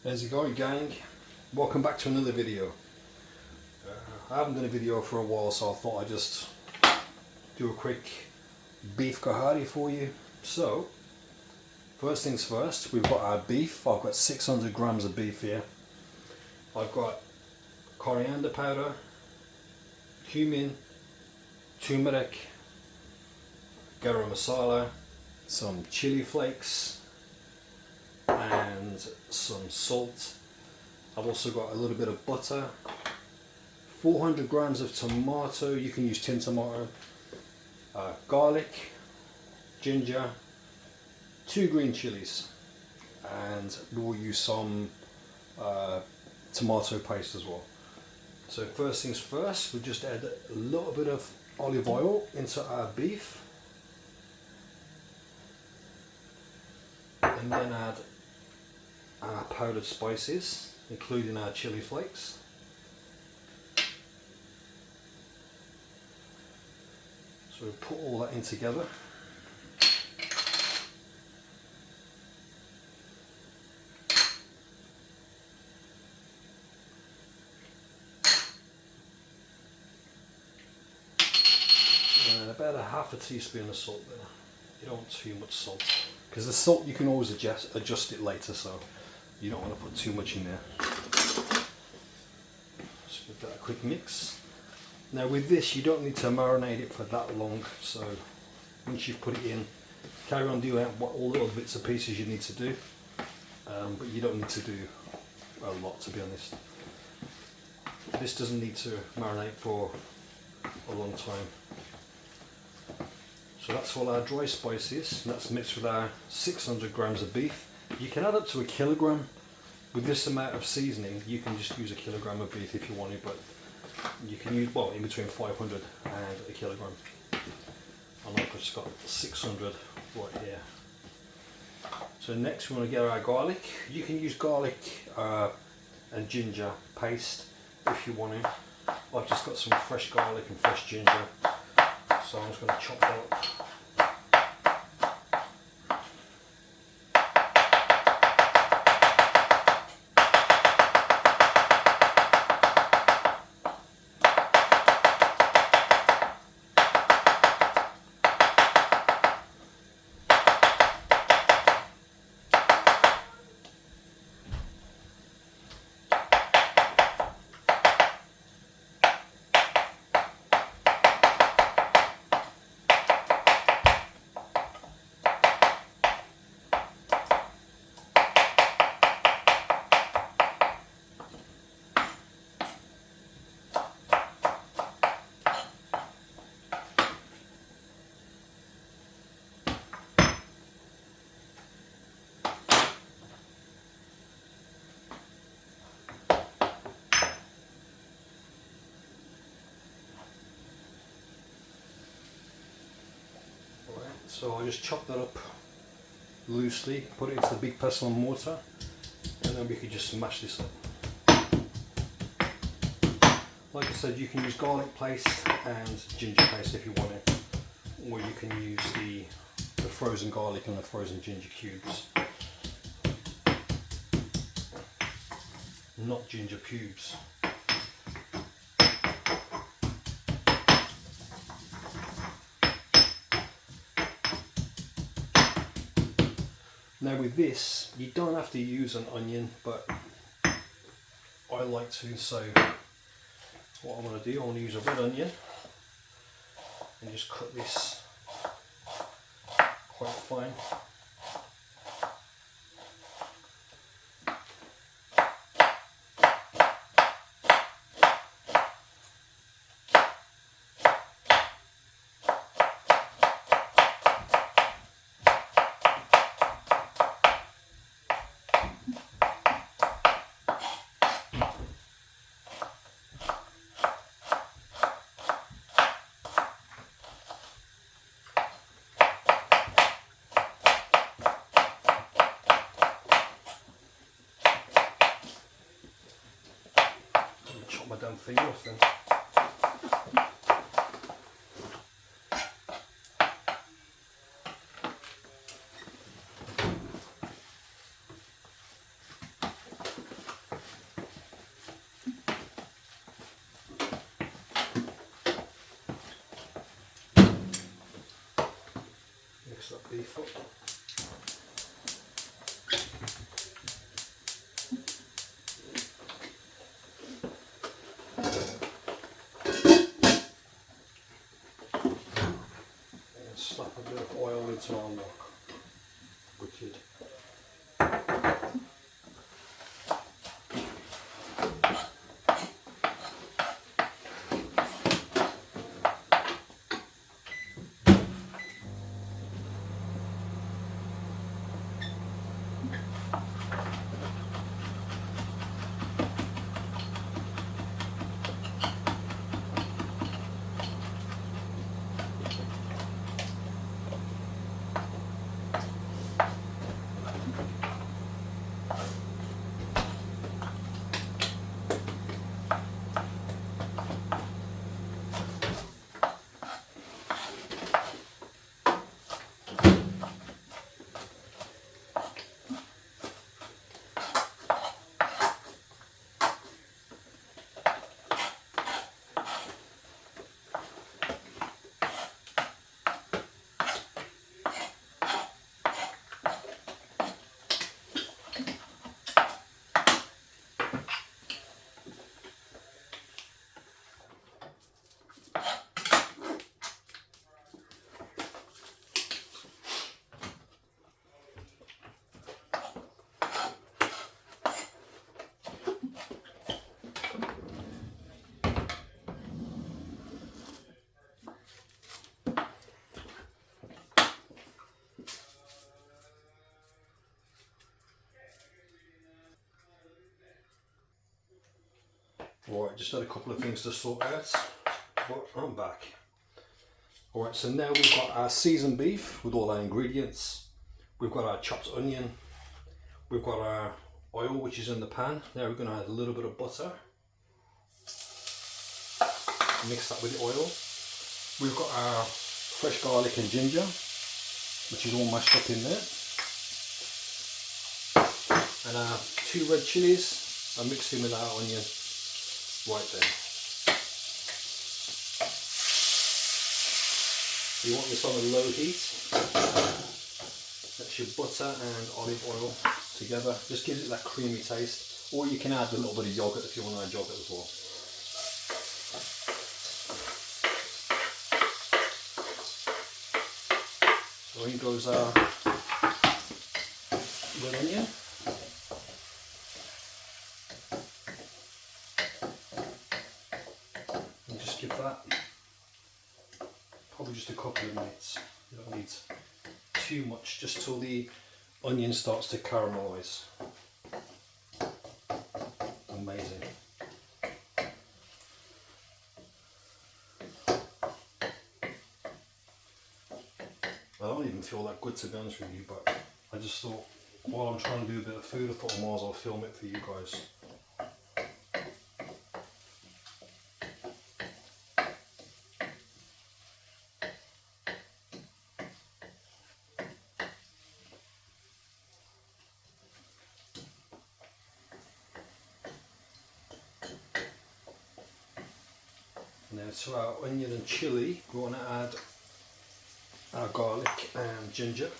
How's it going, gang? Welcome back to another video. I haven't done a video for a while, so I thought I'd just do a quick beef karahi for you. So, first things first, we've got our beef. I've got 600 grams of beef here. I've got coriander powder, cumin, turmeric, garam masala, some chili flakes, and some salt. I've also got a little bit of butter, 400 grams of tomato, you can use tin tomato, garlic, ginger, 2 green chilies, and we'll use some tomato paste as well. So first things first, we just add a little bit of olive oil into our beef, and then add our powdered spices, including our chili flakes. So we put all that in together. And about a half a teaspoon of salt there. You don't want too much salt, because the salt you can always adjust it later, so you don't want to put too much in there. Just give that a quick mix. Now with this, you don't need to marinate it for that long, so once you've put it in, carry on doing all the little bits and pieces you need to do, but you don't need to do a lot, to be honest. This doesn't need to marinate for a long time. So that's all our dry spices, and that's mixed with our 600 grams of beef. You can add up to a kilogram. With this amount of seasoning, you can just use a kilogram of beef if you want to, but you can use, well, in between 500 and a kilogram. I've just got 600 right here. So next we want to get our garlic. You can use garlic and ginger paste if you want to. I've just got some fresh garlic and fresh ginger, so I'm just going to chop that up. So I'll just chop that up loosely, put it into the big pestle and mortar, and then we could just smash this up. Like I said, you can use garlic paste and ginger paste if you want it, or you can use the frozen garlic and the frozen ginger cubes. Not ginger cubes. Now with this, you don't have to use an onion, but I like to, so what I'm going to do, I want to use a red onion and just cut this quite fine. My damn finger off then. beef up. And slap a bit of oil into our wok. Wicked. Alright, just had a couple of things to sort out, but I'm back. Alright, so now we've got our seasoned beef with all our ingredients. We've got our chopped onion. We've got our oil, which is in the pan. Now we're going to add a little bit of butter. Mix that with the oil. We've got our fresh garlic and ginger, which is all mashed up in there. And our 2 red chilies are mixed in with our onion. Right there. You want this on a low heat. That's your butter and olive oil together. Just gives it that creamy taste. Or you can add a little bit of yogurt if you want to add yogurt as well. So in goes our red onion. Give that probably just a couple of minutes. You don't need too much, just till the onion starts to caramelise. Amazing. I don't even feel that good, to be honest with you, but I just thought while I'm trying to do a bit of food, I thought I might as well film it for you guys. Now to our onion and chilli, we're going to add our garlic and ginger.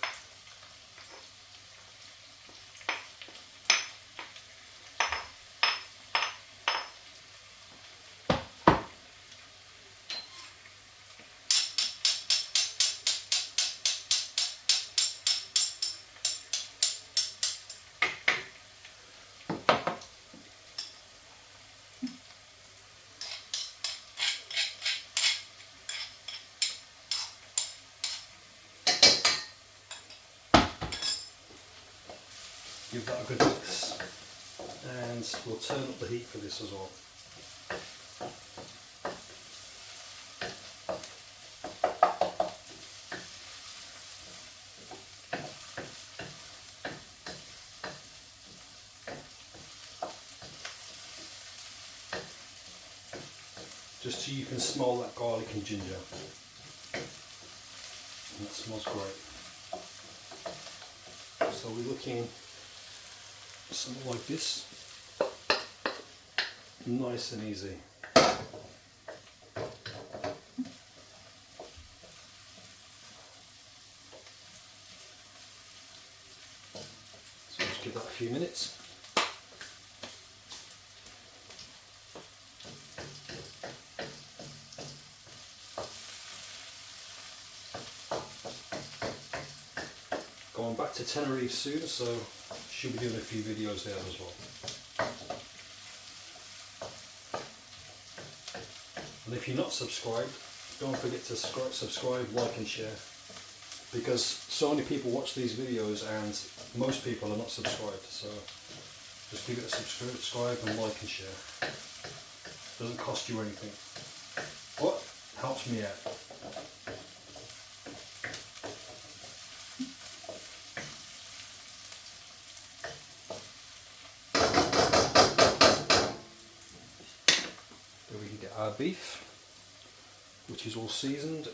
Give that a good mix, and we'll turn up the heat for this as well. Just so you can smell that garlic and ginger, and that smells great. So we're looking something like this, nice and easy. few minutes. Going back to Tenerife soon, so should be doing a few videos there as well. And if you're not subscribed, don't forget to subscribe, like and share, because so many people watch these videos and most people are not subscribed, so just give it a subscribe and like and share. Doesn't cost you anything, but helps me out. Then we can get our beef, which is all seasoned.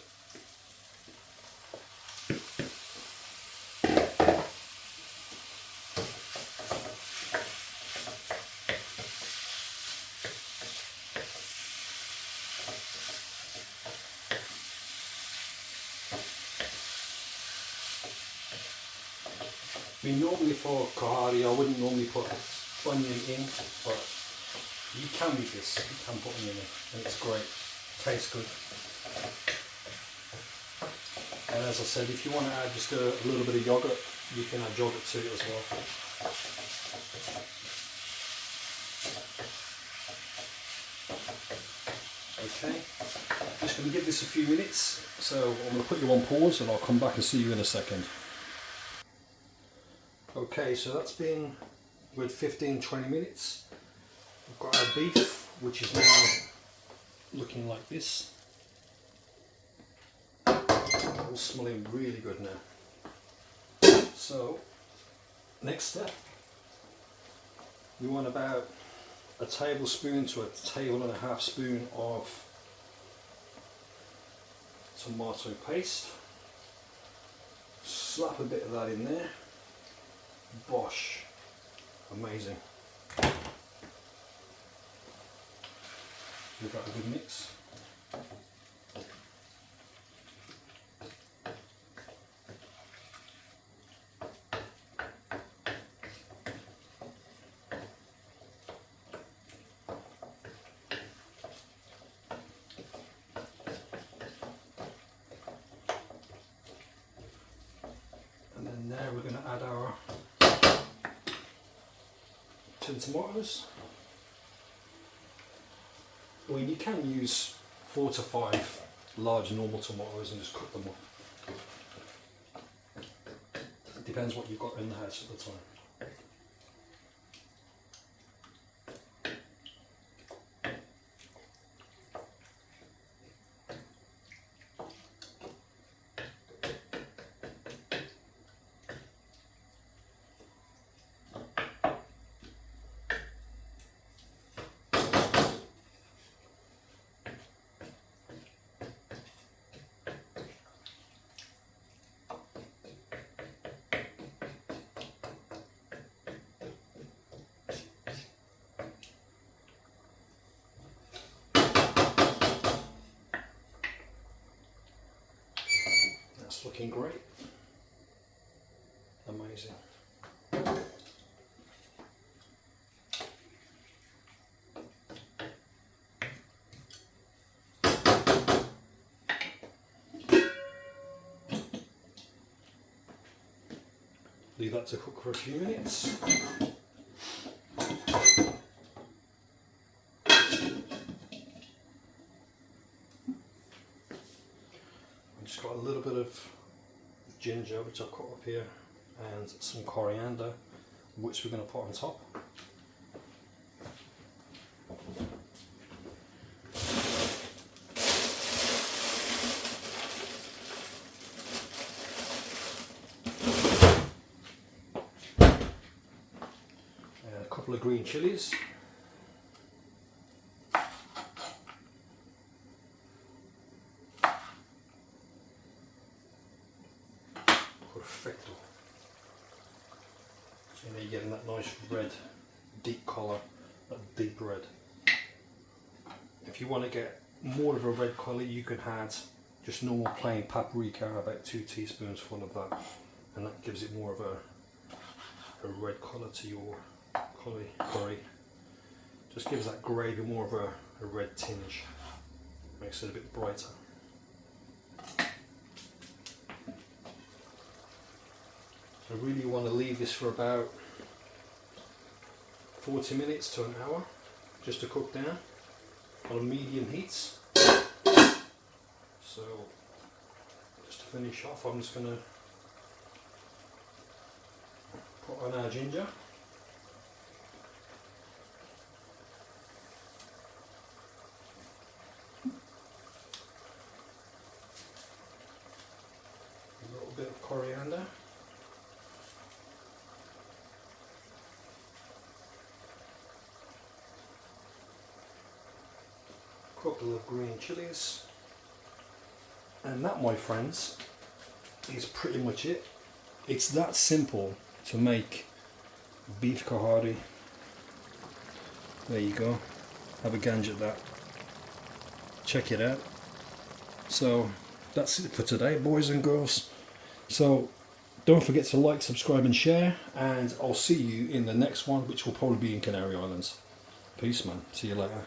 I mean, normally for karahi I wouldn't normally put onion in, but you can with this, you can put onion in and it's great, tastes good. And as I said, if you want to add just a little bit of yogurt, you can add yogurt to it as well. Okay, just going to give this a few minutes, so I'm going to put you on pause and I'll come back and see you in a second. Okay, so that's been with 15-20 minutes. We've got our beef, which is now looking like this. All smelling really good now. So, next step, we want about a tablespoon to a tablespoon spoon of tomato paste. Slap a bit of that in there. Bosh, amazing. Give that a good mix. And then there we're going to add our tin tomatoes. I mean, you can use 4 to 5 large normal tomatoes and just cut them up. It depends what you've got in the house at the time. That's looking great. Amazing. Leave that to cook for a few minutes. I've just got a little bit of ginger, which I've cut up here, and some coriander, which we're going to put on top. And a couple of green chilies. Perfecto. So now you're getting that nice red, deep colour, that deep red. If you want to get more of a red colour, you can add just normal plain paprika, about 2 teaspoons full of that, and that gives it more of a red colour to your curry. Just gives that gravy more of a red tinge, makes it a bit brighter. So really you want to leave this for about 40 minutes to an hour just to cook down on a medium heat. So just to finish off, I'm just going to put on our ginger. A little bit of coriander. Couple of green chilies, and that, my friends, is pretty much it. It's that simple to make beef karahi. There you go, have a ganj at that, check it out. So that's it for today, boys and girls. So don't forget to like, subscribe and share, and I'll see you in the next one, which will probably be in Canary Islands. Peace, man, see you later.